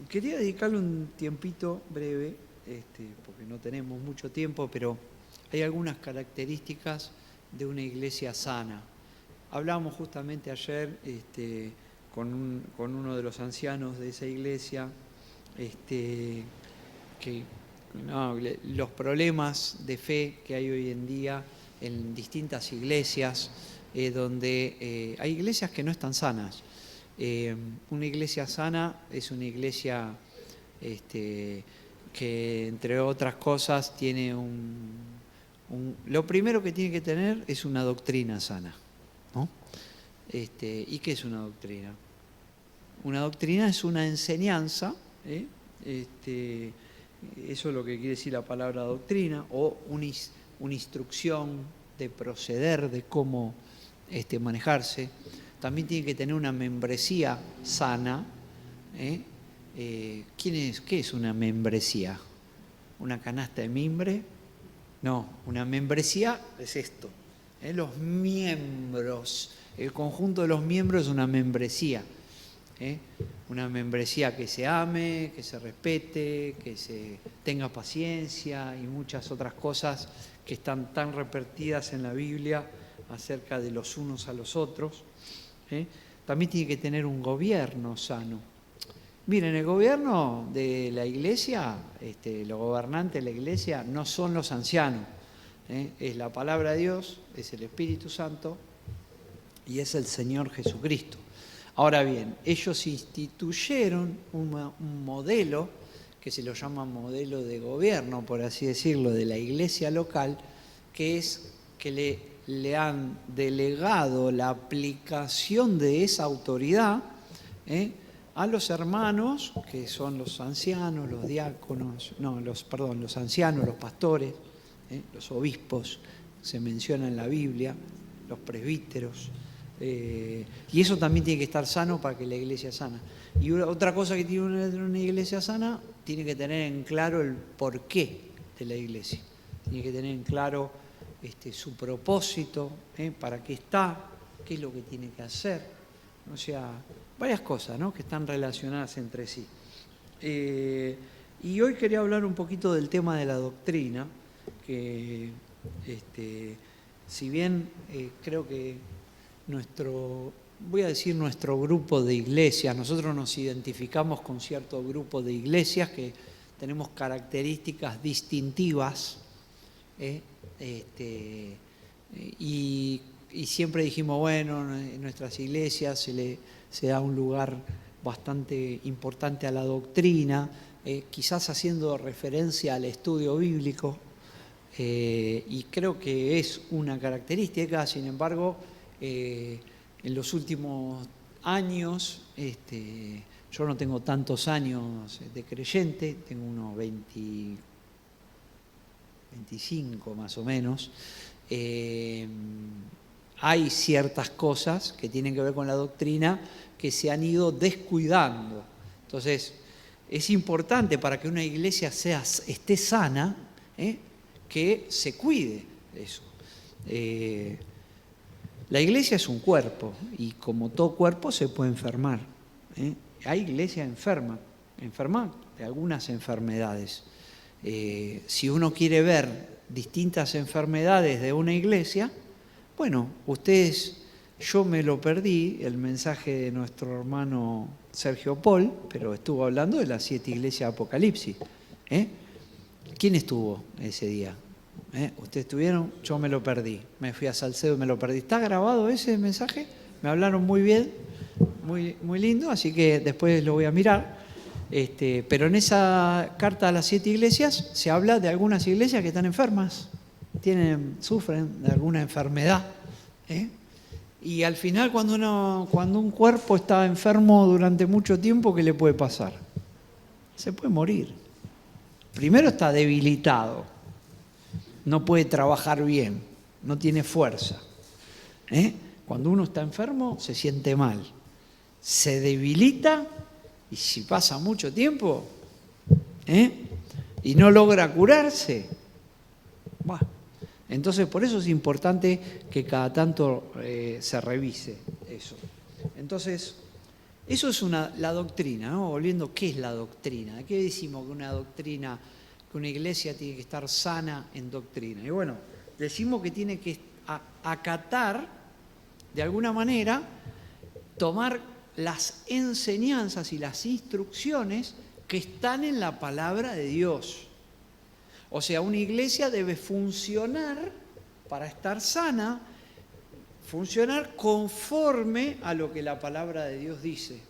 quería dedicarle un tiempito breve, porque no tenemos mucho tiempo, pero hay algunas características de una iglesia sana. Hablábamos justamente ayer con uno de los ancianos de esa iglesia, que los problemas de fe que hay hoy en día en distintas iglesias, donde hay iglesias que no están sanas. Una iglesia sana es una iglesia que, entre otras cosas, tiene lo primero que tiene que tener es una doctrina sana, ¿no? ¿Y qué es una doctrina? Una doctrina es una enseñanza, eso es lo que quiere decir la palabra doctrina, o una instrucción de proceder, de cómo manejarse. También tiene que tener una membresía sana. ¿Qué es una membresía? ¿Una canasta de mimbre? No, una membresía es esto. Los miembros, el conjunto de los miembros es una membresía. Una membresía que se ame, que se respete, que se tenga paciencia y muchas otras cosas que están tan repetidas en la Biblia acerca de los unos a los otros. También tiene que tener un gobierno sano. Miren, el gobierno de la iglesia, los gobernantes de la iglesia no son los ancianos. Es la palabra de Dios, es el Espíritu Santo y es el Señor Jesucristo. Ahora bien, ellos instituyeron un modelo que se lo llama modelo de gobierno, por así decirlo, de la iglesia local, que es que le han delegado la aplicación de esa autoridad a los hermanos, que son los ancianos, los diáconos, los ancianos, los pastores, los obispos, se menciona en la Biblia, los presbíteros. Y eso también tiene que estar sano para que la iglesia sea sana. Y otra cosa que tiene una iglesia sana, tiene que tener en claro el porqué de la iglesia. Tiene que tener en claro su propósito, para qué está, qué es lo que tiene que hacer. O sea, varias cosas, ¿no?, que están relacionadas entre sí. Y hoy quería hablar un poquito del tema de la doctrina, que si bien creo que nuestro grupo de iglesias, nosotros nos identificamos con cierto grupo de iglesias que tenemos características distintivas, y siempre dijimos, bueno, en nuestras iglesias se da un lugar bastante importante a la doctrina, quizás haciendo referencia al estudio bíblico, y creo que es una característica. Sin embargo, en los últimos años, yo no tengo tantos años de creyente, tengo unos 25 más o menos. Hay ciertas cosas que tienen que ver con la doctrina que se han ido descuidando. Entonces, es importante para que una iglesia esté sana, que se cuide eso. La iglesia es un cuerpo y como todo cuerpo se puede enfermar. Hay iglesias enfermas de algunas enfermedades. Si uno quiere ver distintas enfermedades de una iglesia, bueno, yo me lo perdí, el mensaje de nuestro hermano Sergio Paul, pero estuvo hablando de las 7 iglesias de Apocalipsis. ¿Quién estuvo ese día? ¿Ustedes estuvieron? Yo me lo perdí. Me fui a Salcedo y me lo perdí. ¿Está grabado ese mensaje? Me hablaron muy bien, muy, muy lindo, así que después lo voy a mirar. Pero en esa carta a las 7 iglesias se habla de algunas iglesias que están enfermas, sufren de alguna enfermedad. Y al final, cuando un cuerpo está enfermo durante mucho tiempo, ¿qué le puede pasar? Se puede morir. Primero está debilitado, no puede trabajar bien, no tiene fuerza. Cuando uno está enfermo, se siente mal, se debilita, y si pasa mucho tiempo y no logra curarse, entonces por eso es importante que cada tanto se revise eso. Entonces, Eso es la doctrina, ¿no? Volviendo, ¿qué es la doctrina? ¿De qué decimos que una doctrina, que una iglesia tiene que estar sana en doctrina? Y bueno, decimos que tiene que acatar, de alguna manera, tomar las enseñanzas y las instrucciones que están en la palabra de Dios. O sea, una iglesia debe funcionar para estar sana, funcionar conforme a lo que la palabra de Dios dice.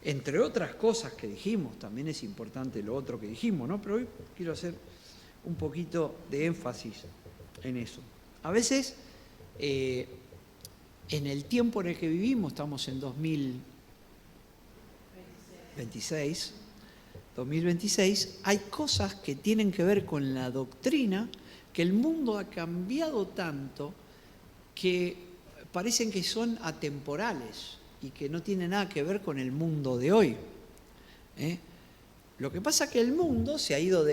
Entre otras cosas que dijimos, también es importante lo otro que dijimos, ¿no? Pero hoy quiero hacer un poquito de énfasis en eso. A veces, en el tiempo en el que vivimos, estamos en 2026, hay cosas que tienen que ver con la doctrina, que el mundo ha cambiado tanto que parecen que son atemporales y que no tienen nada que ver con el mundo de hoy. Lo que pasa es que el mundo se ha ido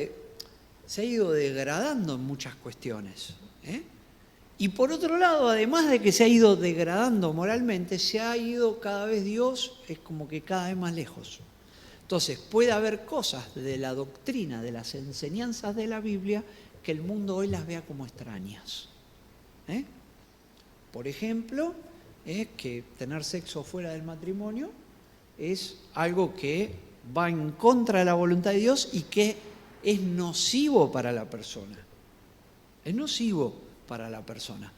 degradando en muchas cuestiones. Y por otro lado, además de que se ha ido degradando moralmente, se ha ido cada vez Dios, es como que cada vez más lejos. Entonces, puede haber cosas de la doctrina, de las enseñanzas de la Biblia, que el mundo hoy las vea como extrañas. Por ejemplo, que tener sexo fuera del matrimonio es algo que va en contra de la voluntad de Dios y que es nocivo para la persona. Es nocivo para la persona.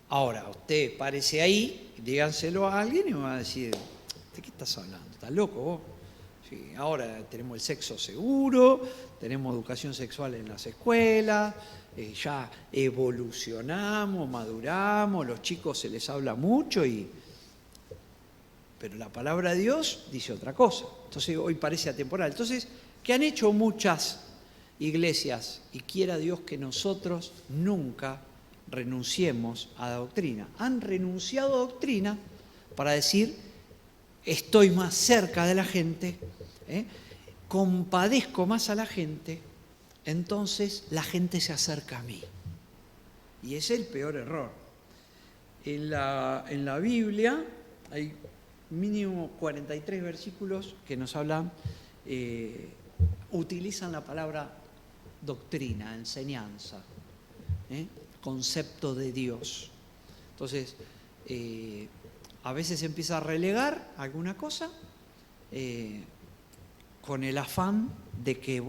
Ahora, usted párese ahí, díganselo a alguien y me va a decir, ¿de qué estás hablando? ¿Estás loco vos? Sí, ahora tenemos el sexo seguro, tenemos educación sexual en las escuelas, ya evolucionamos, maduramos, los chicos se les habla mucho, pero la palabra de Dios dice otra cosa. Entonces hoy parece atemporal. Entonces, ¿qué han hecho muchas iglesias? Y quiera Dios que nosotros nunca renunciemos a la doctrina. Han renunciado a doctrina para decir, estoy más cerca de la gente, compadezco más a la gente, entonces la gente se acerca a mí. Y ese es el peor error. En la Biblia hay mínimo 43 versículos que nos hablan, utilizan la palabra doctrina, enseñanza, concepto de Dios. Entonces, a veces se empieza a relegar alguna cosa con el afán de que,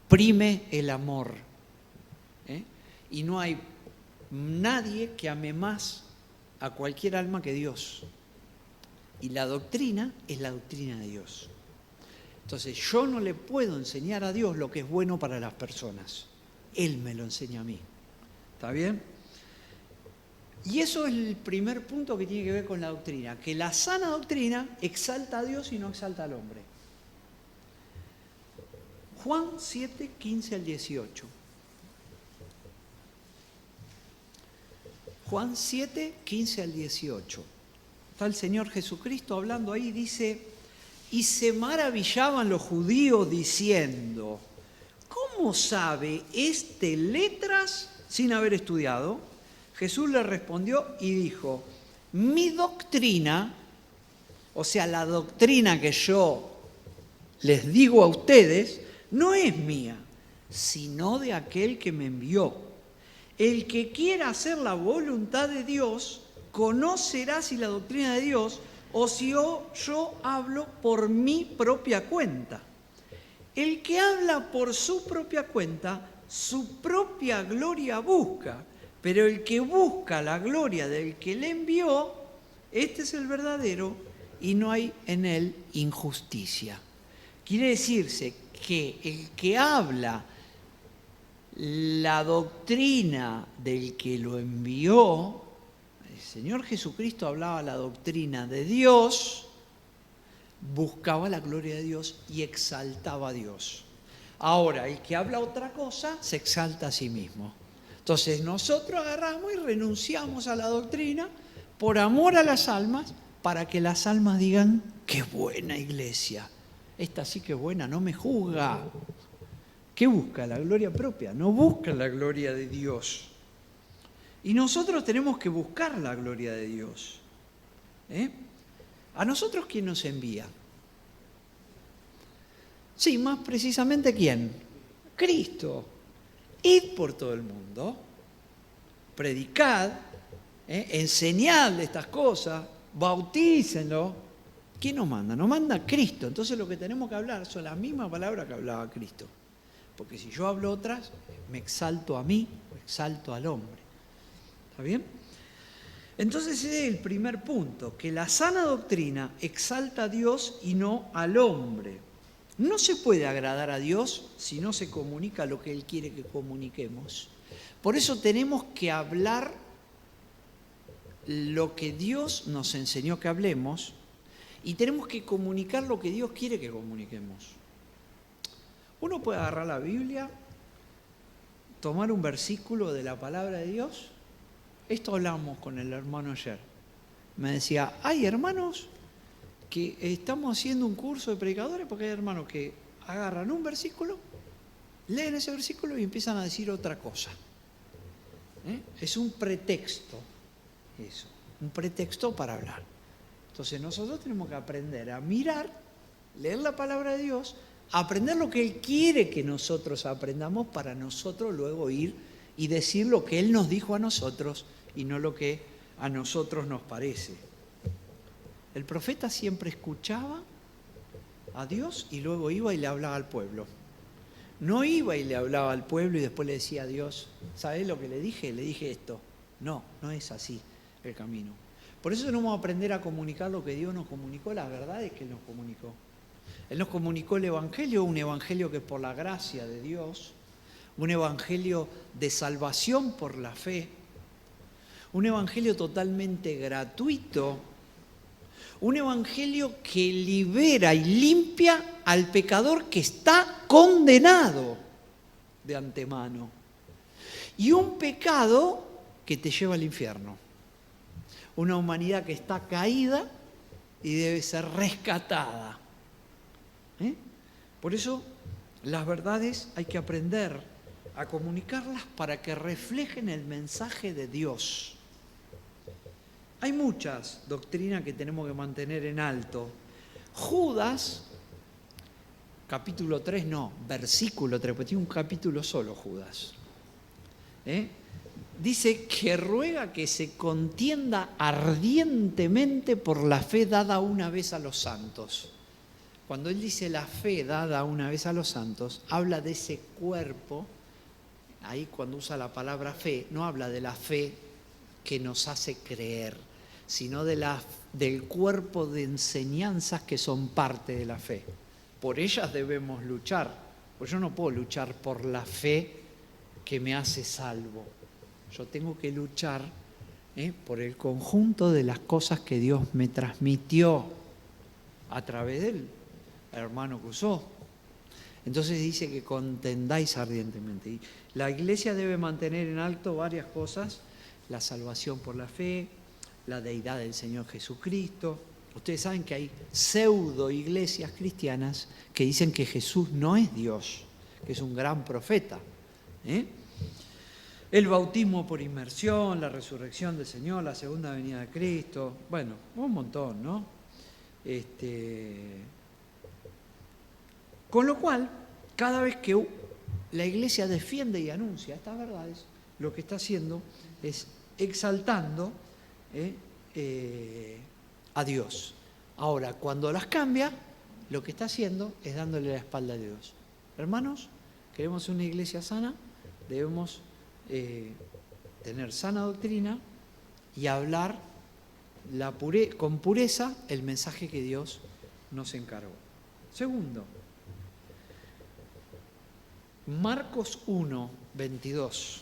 prime el amor. Y no hay nadie que ame más a cualquier alma que Dios. Y la doctrina es la doctrina de Dios. Entonces, yo no le puedo enseñar a Dios lo que es bueno para las personas. Él me lo enseña a mí. ¿Está bien? Y eso es el primer punto que tiene que ver con la doctrina, que la sana doctrina exalta a Dios y no exalta al hombre. Juan 7, 15 al 18. Juan 7, 15 al 18. Está el Señor Jesucristo hablando ahí, dice, y se maravillaban los judíos diciendo, ¿cómo sabe este letras sin haber estudiado? Jesús le respondió y dijo, mi doctrina, o sea, la doctrina que yo les digo a ustedes, no es mía, sino de aquel que me envió. El que quiera hacer la voluntad de Dios, conocerá si la doctrina de Dios o si yo hablo por mi propia cuenta. El que habla por su propia cuenta, su propia gloria busca. Pero el que busca la gloria del que le envió, este es el verdadero y no hay en él injusticia. Quiere decirse que el que habla la doctrina del que lo envió, el Señor Jesucristo hablaba la doctrina de Dios, buscaba la gloria de Dios y exaltaba a Dios. Ahora, el que habla otra cosa se exalta a sí mismo. Entonces nosotros agarramos y renunciamos a la doctrina por amor a las almas, para que las almas digan, qué buena iglesia, esta sí que es buena, no me juzga. ¿Qué busca? La gloria propia, no busca la gloria de Dios. Y nosotros tenemos que buscar la gloria de Dios. ¿A nosotros quién nos envía? Sí, más precisamente ¿quién? Cristo. Id por todo el mundo, predicad, enseñad estas cosas, bautícenlo. ¿Quién nos manda? Nos manda Cristo. Entonces lo que tenemos que hablar son las mismas palabras que hablaba Cristo. Porque si yo hablo otras, me exalto a mí o exalto al hombre. ¿Está bien? Entonces ese es el primer punto, que la sana doctrina exalta a Dios y no al hombre. No se puede agradar a Dios si no se comunica lo que Él quiere que comuniquemos. Por eso tenemos que hablar lo que Dios nos enseñó que hablemos y tenemos que comunicar lo que Dios quiere que comuniquemos. Uno puede agarrar la Biblia, tomar un versículo de la palabra de Dios. Esto hablamos con el hermano ayer. Me decía, hay hermanos que estamos haciendo un curso de predicadores porque hay hermanos que agarran un versículo, leen ese versículo y empiezan a decir otra cosa. Es un pretexto, eso, un pretexto para hablar. Entonces nosotros tenemos que aprender a mirar, leer la palabra de Dios, aprender lo que Él quiere que nosotros aprendamos para nosotros luego ir y decir lo que Él nos dijo a nosotros y no lo que a nosotros nos parece. El profeta siempre escuchaba a Dios y luego iba y le hablaba al pueblo. No iba y le hablaba al pueblo y después le decía a Dios, ¿sabés lo que le dije? Le dije esto. No, no es así el camino. Por eso tenemos que aprender a comunicar lo que Dios nos comunicó, las verdades que Él nos comunicó. Él nos comunicó el Evangelio, un Evangelio que es por la gracia de Dios, un Evangelio de salvación por la fe, un Evangelio totalmente gratuito, un Evangelio que libera y limpia al pecador que está condenado de antemano. Y un pecado que te lleva al infierno. Una humanidad que está caída y debe ser rescatada. Por eso las verdades hay que aprender a comunicarlas para que reflejen el mensaje de Dios. Hay muchas doctrinas que tenemos que mantener en alto. Judas, capítulo 3, no, versículo 3, porque tiene un capítulo solo Judas. Dice que ruega que se contienda ardientemente por la fe dada una vez a los santos. Cuando él dice la fe dada una vez a los santos, habla de ese cuerpo. Ahí cuando usa la palabra fe, no habla de la fe que nos hace creer, sino del cuerpo de enseñanzas que son parte de la fe. Por ellas debemos luchar, pues yo no puedo luchar por la fe que me hace salvo. Yo tengo que luchar por el conjunto de las cosas que Dios me transmitió a través del hermano que usó. Entonces dice que contendáis ardientemente. Y la iglesia debe mantener en alto varias cosas: la salvación por la fe, la deidad del Señor Jesucristo. Ustedes saben que hay pseudo iglesias cristianas que dicen que Jesús no es Dios, que es un gran profeta. El bautismo por inmersión, la resurrección del Señor, la segunda venida de Cristo. Bueno, un montón, ¿no? Con lo cual, cada vez que la iglesia defiende y anuncia estas verdades, lo que está haciendo es exaltando a Dios. Ahora, cuando las cambia, lo que está haciendo es dándole la espalda a Dios. Hermanos, queremos una iglesia sana, debemos tener sana doctrina y hablar con pureza el mensaje que Dios nos encargó. Segundo, Marcos 1, 22.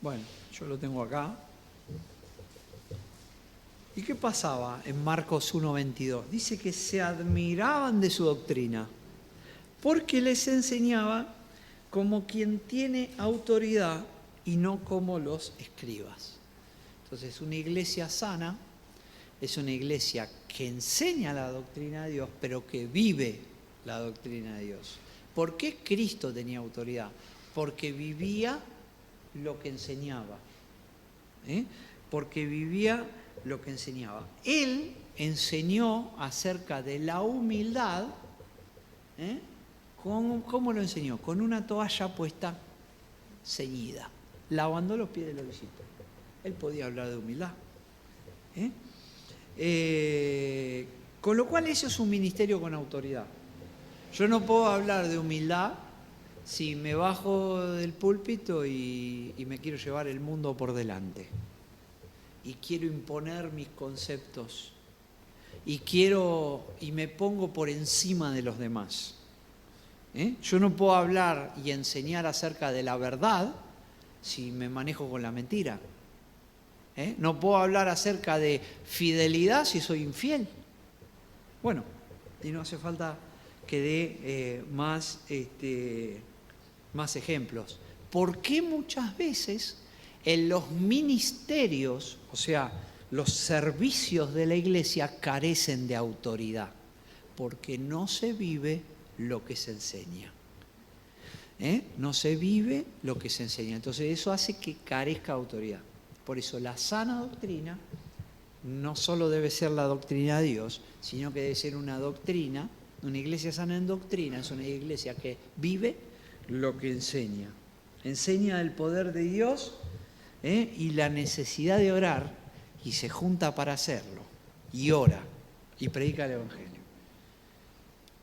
Bueno, yo lo tengo acá. ¿Y qué pasaba en Marcos 1, 22? Dice que se admiraban de su doctrina, porque les enseñaba como quien tiene autoridad y no como los escribas. Entonces, una iglesia sana es una iglesia que enseña la doctrina de Dios, pero que vive la doctrina de Dios. ¿Por qué Cristo tenía autoridad? Porque vivía lo que enseñaba. porque vivía lo que enseñaba. Él enseñó acerca de la humildad. ¿Cómo lo enseñó? Con una toalla puesta ceñida, lavando los pies de los discípulos. Él podía hablar de humildad. Con lo cual eso es un ministerio con autoridad. Yo no puedo hablar de humildad si me bajo del púlpito y me quiero llevar el mundo por delante. Y quiero imponer mis conceptos. Y me pongo por encima de los demás. Yo no puedo hablar y enseñar acerca de la verdad si me manejo con la mentira. No puedo hablar acerca de fidelidad si soy infiel. Bueno, y no hace falta que dé más ejemplos. ¿Por qué muchas veces en los ministerios, o sea, los servicios de la iglesia carecen de autoridad? Porque no se vive lo que se enseña. No se vive lo que se enseña. Entonces eso hace que carezca de autoridad. Por eso la sana doctrina no solo debe ser la doctrina de Dios, sino que debe ser una doctrina, una iglesia sana en doctrina, es una iglesia que vive lo que enseña. Enseña el poder de Dios y la necesidad de orar y se junta para hacerlo. Y ora y predica el Evangelio.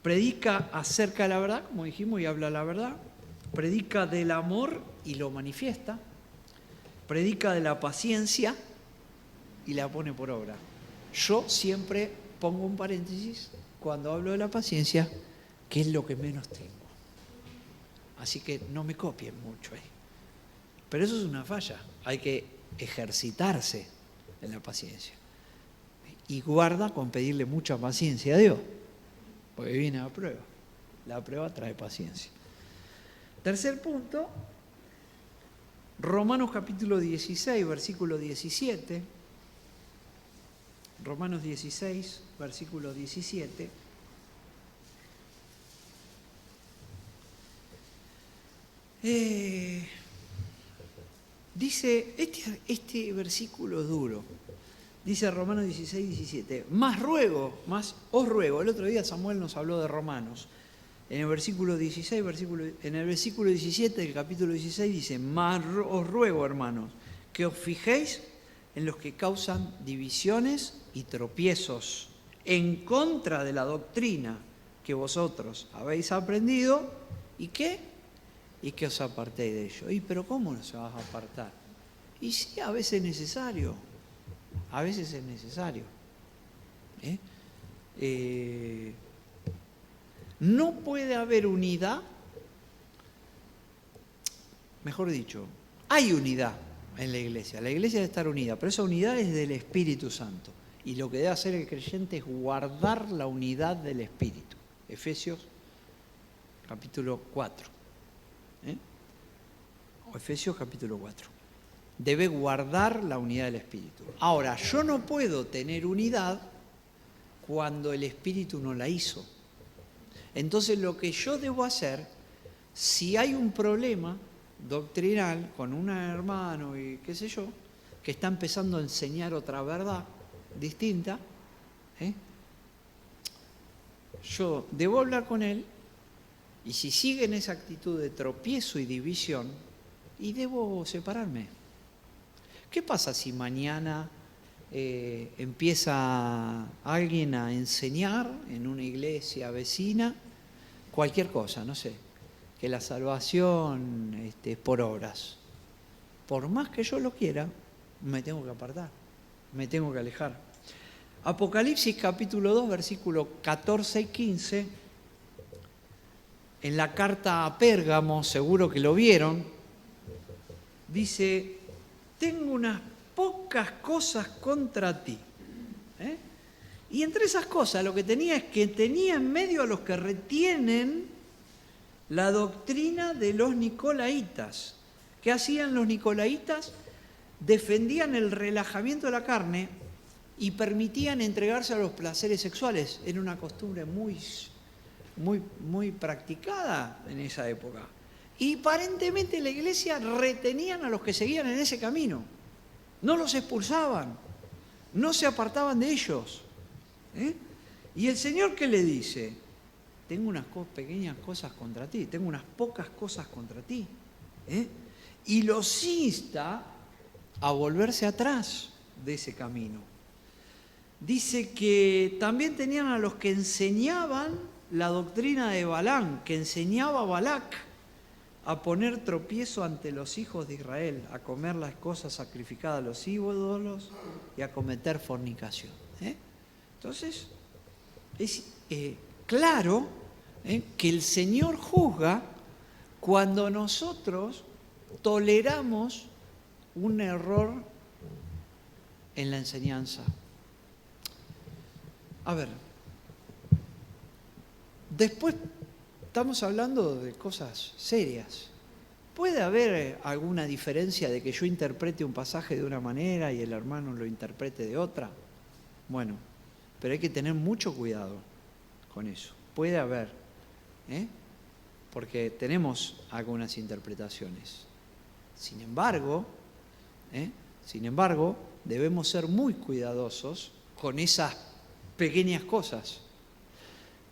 Predica acerca de la verdad, como dijimos, y habla la verdad. Predica del amor y lo manifiesta. Predica de la paciencia y la pone por obra. Yo siempre pongo un paréntesis cuando hablo de la paciencia, que es lo que menos tengo. Así que no me copien mucho ahí. Pero eso es una falla. Hay que ejercitarse en la paciencia. Y guarda con pedirle mucha paciencia a Dios, porque viene la prueba. La prueba trae paciencia. Tercer punto, Romanos capítulo 16, versículo 17. Romanos 16, versículo 17. Dice, este versículo es duro. Dice Romanos 16, 17. Más os ruego. El otro día Samuel nos habló de Romanos. En el versículo 16, en el versículo 17 del capítulo 16 dice, más os ruego, hermanos, que os fijéis en los que causan divisiones y tropiezos en contra de la doctrina que vosotros habéis aprendido y que os apartéis de ello. Pero ¿cómo no se vas a apartar? Y sí, a veces es necesario. A veces es necesario. No puede haber unidad, mejor dicho, hay unidad en la iglesia debe estar unida, pero esa unidad es del Espíritu Santo. Y lo que debe hacer el creyente es guardar la unidad del Espíritu. Efesios capítulo 4. Efesios capítulo 4. Debe guardar la unidad del Espíritu. Ahora, yo no puedo tener unidad cuando el Espíritu no la hizo. Entonces lo que yo debo hacer, si hay un problema doctrinal con un hermano y qué sé yo, que está empezando a enseñar otra verdad distinta, yo debo hablar con él y si sigue en esa actitud de tropiezo y división, y debo separarme. ¿Qué pasa si mañana empieza alguien a enseñar en una iglesia vecina cualquier cosa, no sé, que la salvación es por obras? Por más que yo lo quiera, me tengo que apartar, me tengo que alejar. Apocalipsis capítulo 2, versículos 14 y 15, en la carta a Pérgamo, seguro que lo vieron, dice, tengo unas pocas cosas contra ti. Y entre esas cosas lo que tenía es que tenía en medio a los que retienen la doctrina de los nicolaítas. ¿Qué hacían los nicolaítas? Defendían el relajamiento de la carne y permitían entregarse a los placeres sexuales. Era una costumbre muy practicada en esa época. Y aparentemente la iglesia retenían a los que seguían en ese camino. no los expulsaban, no se apartaban de ellos. Y el Señor, ¿qué le dice? Tengo unas pequeñas cosas contra ti, tengo unas pocas cosas contra ti. Y los insta a volverse atrás de ese camino. Dice que también tenían a los que enseñaban la doctrina de Balaam, que enseñaba a Balac a poner tropiezo ante los hijos de Israel, a comer las cosas sacrificadas a los ídolos y a cometer fornicación. Entonces, es claro que el Señor juzga cuando nosotros toleramos un error en la enseñanza. A ver, después estamos hablando de cosas serias. ¿Puede haber alguna diferencia de que yo interprete un pasaje de una manera y el hermano lo interprete de otra? Bueno, pero hay que tener mucho cuidado con eso. Puede haber, porque tenemos algunas interpretaciones. Sin embargo, debemos ser muy cuidadosos con esas pequeñas cosas.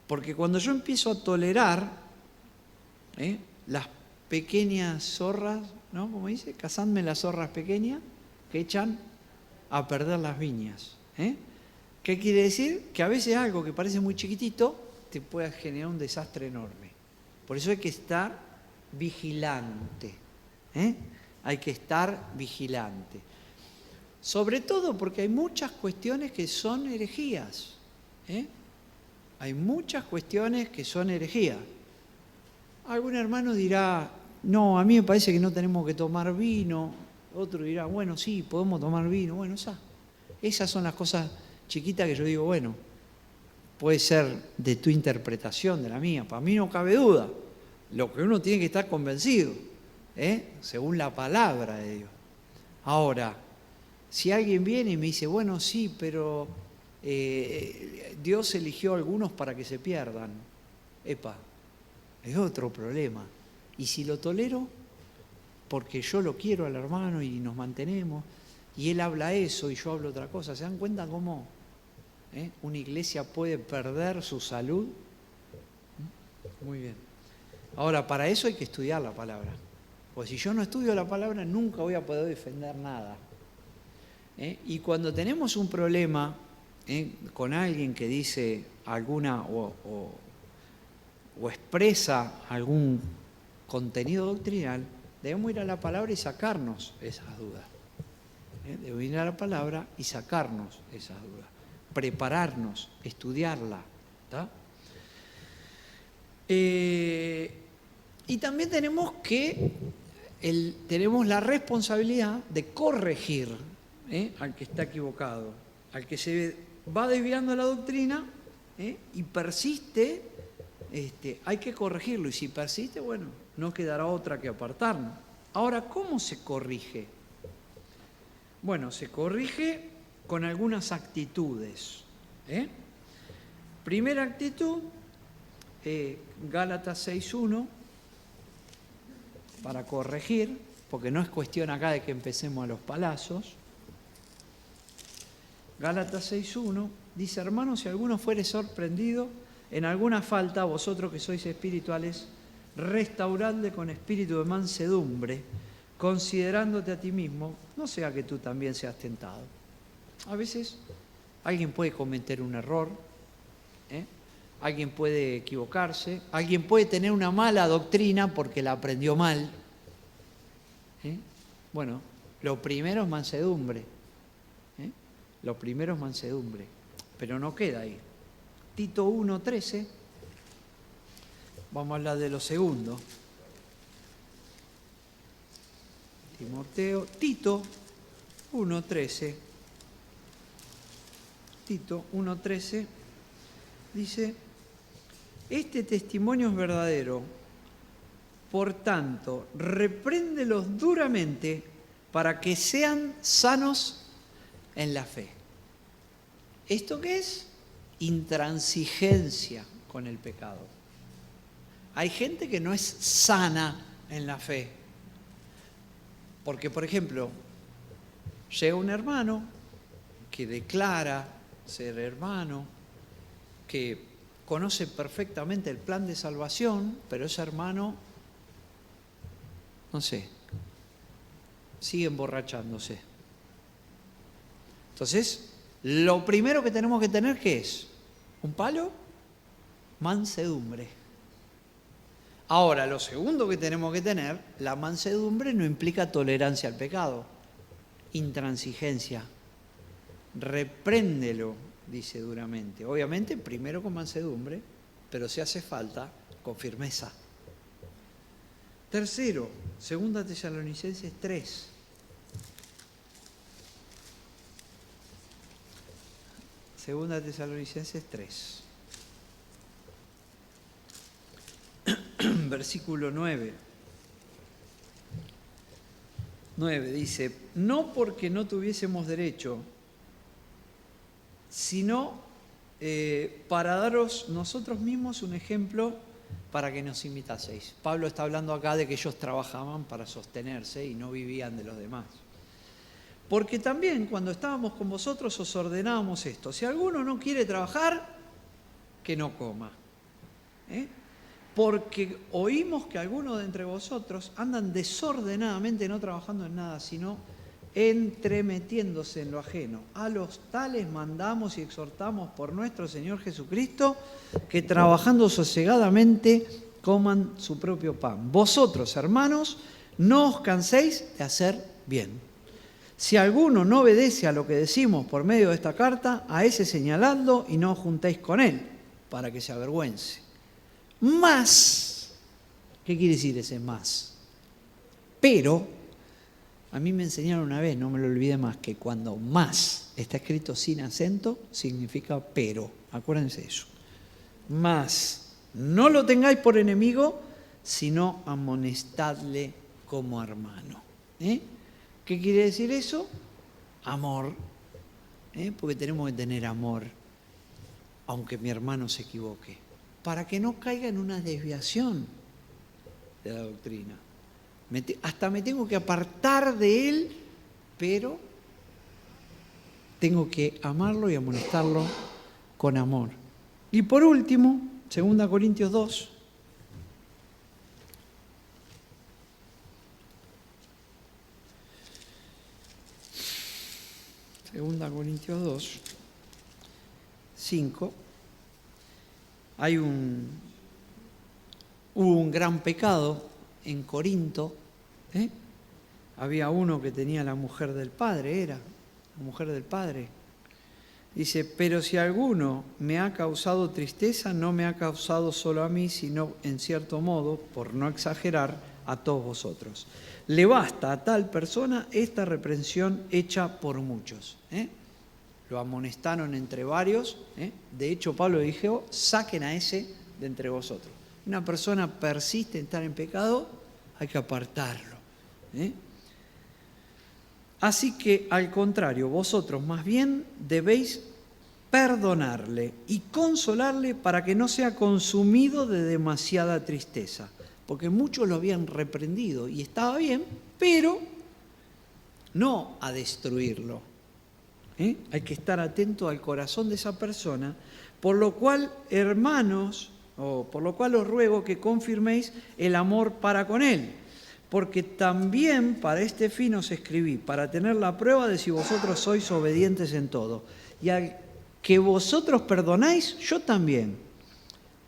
Porque cuando yo empiezo a tolerar las pequeñas zorras, ¿no? Como dice, cazadme las zorras pequeñas que echan a perder las viñas. ¿Qué quiere decir? Que a veces algo que parece muy chiquitito te puede generar un desastre enorme. Por eso hay que estar vigilante. Hay que estar vigilante. Sobre todo porque hay muchas cuestiones que son herejías. Hay muchas cuestiones que son herejías. Algún hermano dirá, no, a mí me parece que no tenemos que tomar vino. Otro dirá, bueno, sí, podemos tomar vino. Bueno, esas son las cosas chiquitas que yo digo, bueno, puede ser de tu interpretación, de la mía. Para mí no cabe duda. Lo que uno tiene que estar convencido, según la palabra de Dios. Ahora, si alguien viene y me dice, bueno, sí, pero Dios eligió a algunos para que se pierdan. Epa, es otro problema. Y si lo tolero, porque yo lo quiero al hermano y nos mantenemos, y él habla eso y yo hablo otra cosa, ¿se dan cuenta cómo una iglesia puede perder su salud? Muy bien. Ahora, para eso hay que estudiar la palabra. Porque si yo no estudio la palabra, nunca voy a poder defender nada. Y cuando tenemos un problema con alguien que dice alguna o expresa algún contenido doctrinal, debemos ir a la palabra y sacarnos esas dudas. Debemos ir a la palabra y sacarnos esas dudas. Prepararnos, estudiarla. ¿Tá? Y también tenemos la responsabilidad de corregir al que está equivocado, al que se va desviando la doctrina y persiste, hay que corregirlo. Y si persiste, bueno, no quedará otra que apartarnos. Ahora, ¿cómo se corrige? Bueno, se corrige con algunas actitudes. Primera actitud, Gálatas 6.1, para corregir, porque no es cuestión acá de que empecemos a los palazos. Gálatas 6.1 dice, hermanos, si alguno fuere sorprendido en alguna falta, vosotros que sois espirituales, restauradle con espíritu de mansedumbre, considerándote a ti mismo, no sea que tú también seas tentado. A veces alguien puede cometer un error, alguien puede equivocarse, alguien puede tener una mala doctrina porque la aprendió mal. Bueno, lo primero es mansedumbre. Lo primero es mansedumbre, pero no queda ahí. Tito 1.13, vamos a hablar de lo segundo. Tito 1.13. Tito 1.13 dice, este testimonio es verdadero, por tanto, repréndelos duramente para que sean sanos en la fe. ¿Esto qué es? Intransigencia con el pecado. Hay gente que no es sana en la fe. Porque, por ejemplo, Llega un hermano que declara ser hermano, que conoce perfectamente el plan de salvación, pero ese hermano, no sé, sigue emborrachándose. Entonces, lo primero que tenemos que tener, ¿qué es? ¿Un palo? Mansedumbre. Ahora, lo segundo que tenemos que tener, la mansedumbre no implica tolerancia al pecado, intransigencia. Repréndelo, dice duramente. Obviamente, primero con mansedumbre, pero si hace falta, con firmeza. Tercero, 2 Tesalonicenses 3. Segunda Tesalonicenses 3. Versículo 9. 9 dice, no porque no tuviésemos derecho, sino para daros nosotros mismos un ejemplo para que nos imitaseis. Pablo está hablando acá de que ellos trabajaban para sostenerse y no vivían de los demás. Porque también cuando estábamos con vosotros os ordenábamos esto. Si alguno no quiere trabajar, que no coma. Porque oímos que algunos de entre vosotros andan desordenadamente, no trabajando en nada, sino entremetiéndose en lo ajeno. A los tales mandamos y exhortamos por nuestro Señor Jesucristo que trabajando sosegadamente coman su propio pan. Vosotros, hermanos, no os canséis de hacer bien. Si alguno no obedece a lo que decimos por medio de esta carta, a ese señaladlo y no os juntéis con él, para que se avergüence. Más, ¿qué quiere decir ese más? Pero, a mí me enseñaron una vez, no me lo olvide más, que cuando más está escrito sin acento, significa pero. Acuérdense de eso. Más, no lo tengáis por enemigo, sino amonestadle como hermano. ¿Qué quiere decir eso? Amor. Porque tenemos que tener amor, aunque mi hermano se equivoque, para que no caiga en una desviación de la doctrina. Hasta me tengo que apartar de él, pero tengo que amarlo y amonestarlo con amor. Y por último, 2 Corintios 2. Segunda Corintios 2, 5. Hubo un gran pecado en Corinto. Había uno que tenía la mujer del padre, la mujer del padre. Dice, pero si alguno me ha causado tristeza, no me ha causado solo a mí, sino en cierto modo, por no exagerar, a todos vosotros. Le basta a tal persona esta reprensión hecha por muchos. Lo amonestaron entre varios. De hecho, Pablo dijo, saquen a ese de entre vosotros. Una persona persiste en estar en pecado, hay que apartarlo. Así que, al contrario, vosotros más bien debéis perdonarle y consolarle para que no sea consumido de demasiada tristeza. Porque muchos lo habían reprendido y estaba bien, pero no a destruirlo. Hay que estar atento al corazón de esa persona, por lo cual, hermanos, por lo cual os ruego que confirméis el amor para con él, porque también para este fin os escribí, para tener la prueba de si vosotros sois obedientes en todo. Y al que vosotros perdonáis, yo también.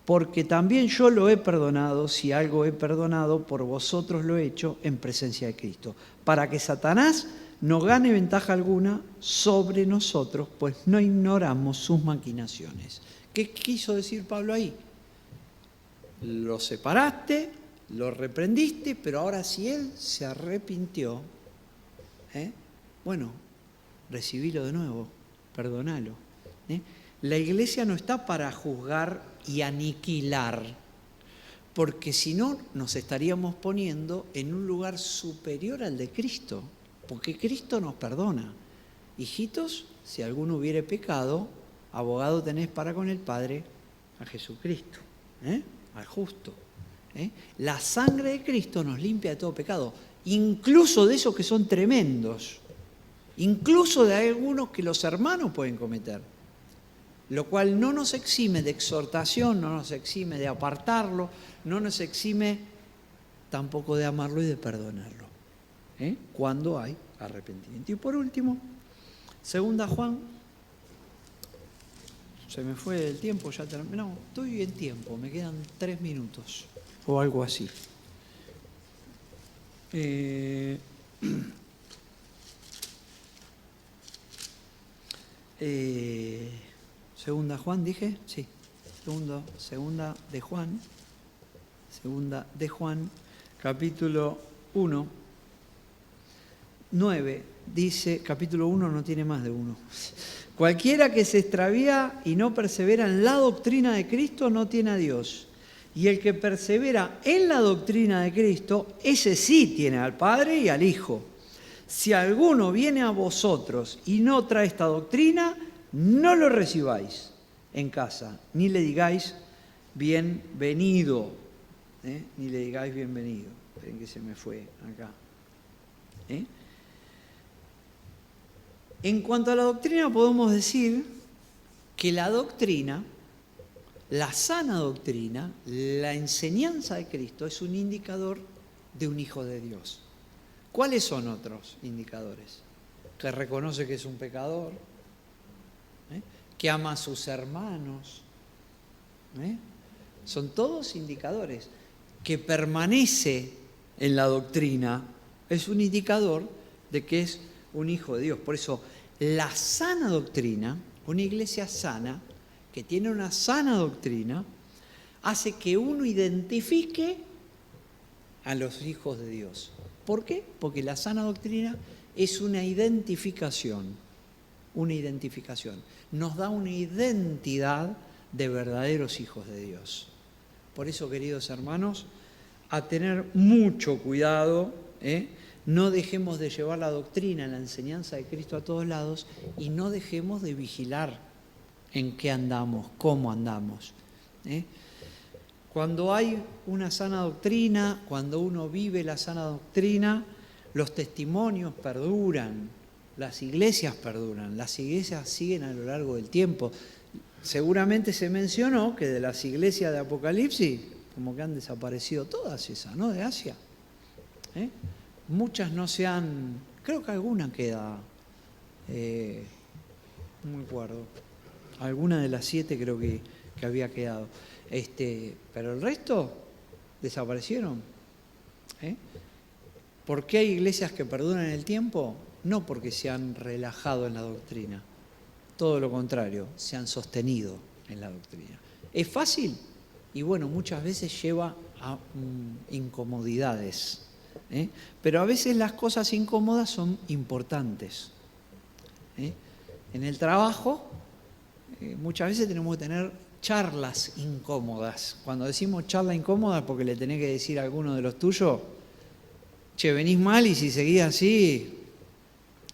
Porque también yo lo he perdonado, si algo he perdonado, por vosotros lo he hecho en presencia de Cristo, para que Satanás no gane ventaja alguna sobre nosotros, pues no ignoramos sus maquinaciones. ¿Qué quiso decir Pablo ahí? Lo separaste, lo reprendiste, pero ahora si él se arrepintió, bueno, recibilo de nuevo, perdonalo. La iglesia no está para juzgar y aniquilar, porque si no nos estaríamos poniendo en un lugar superior al de Cristo, porque Cristo nos perdona. Hijitos, si alguno hubiere pecado, abogado tenés para con el Padre, a Jesucristo, al justo. La sangre de Cristo nos limpia de todo pecado, incluso de esos que son tremendos. incluso de algunos que los hermanos pueden cometer, lo cual no nos exime de exhortación, no nos exime de apartarlo, no nos exime tampoco de amarlo y de perdonarlo, cuando hay arrepentimiento. Y por último, 2 Juan, se me fue el tiempo, ya terminó, no, estoy en tiempo, me quedan 3 minutos o algo así. Segunda Juan, dije, sí, segunda de Juan, capítulo 1, 9, dice, capítulo 1 no tiene más de 1. Cualquiera que se extravía y no persevera en la doctrina de Cristo no tiene a Dios. Y el que persevera en la doctrina de Cristo, ese sí tiene al Padre y al Hijo. Si alguno viene a vosotros y no trae esta doctrina, no lo recibáis en casa, ni le digáis bienvenido. Ni le digáis bienvenido. Esperen que se me fue acá. En cuanto a la doctrina, podemos decir que la doctrina, la sana doctrina, la enseñanza de Cristo es un indicador de un hijo de Dios. ¿Cuáles son otros indicadores? Que reconoce que es un pecador, que ama a sus hermanos. Son todos indicadores. Que permanece en la doctrina es un indicador de que es un hijo de Dios. Por eso, la sana doctrina, una iglesia sana, que tiene una sana doctrina, hace que uno identifique a los hijos de Dios. ¿Por qué? Porque la sana doctrina es una identificación. Nos da una identidad de verdaderos hijos de Dios. Por eso, queridos hermanos, a tener mucho cuidado, no dejemos de llevar la doctrina, la enseñanza de Cristo a todos lados y no dejemos de vigilar en qué andamos, cómo andamos. Cuando hay una sana doctrina, cuando uno vive la sana doctrina, los testimonios perduran, las iglesias perduran, las iglesias siguen a lo largo del tiempo. Seguramente se mencionó que de las iglesias de Apocalipsis, como que han desaparecido todas esas, ¿no? De Asia. Muchas no se han, creo que alguna queda, no me acuerdo, alguna de las 7 creo que había quedado. Pero el resto desaparecieron. ¿Por qué hay iglesias que perduran en el tiempo? No porque se han relajado en la doctrina, todo lo contrario, se han sostenido en la doctrina. ¿Es fácil? Y bueno, muchas veces lleva a incomodidades. Pero a veces las cosas incómodas son importantes. En el trabajo, muchas veces tenemos que tener charlas incómodas. Cuando decimos charla incómoda, porque le tenés que decir a alguno de los tuyos, che, venís mal y si seguís así,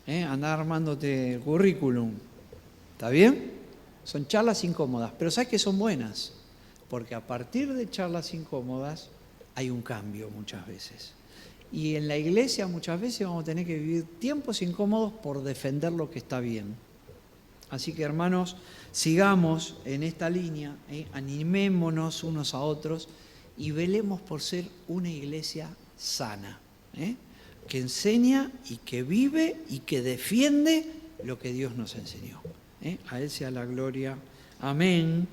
andá armándote el currículum. ¿Está bien? Son charlas incómodas, pero ¿sabes que son buenas? Porque a partir de charlas incómodas hay un cambio muchas veces. Y en la iglesia muchas veces vamos a tener que vivir tiempos incómodos por defender lo que está bien. Así que, hermanos, sigamos en esta línea, animémonos unos a otros y velemos por ser una iglesia sana, que enseña y que vive y que defiende lo que Dios nos enseñó. A Él sea la gloria. Amén.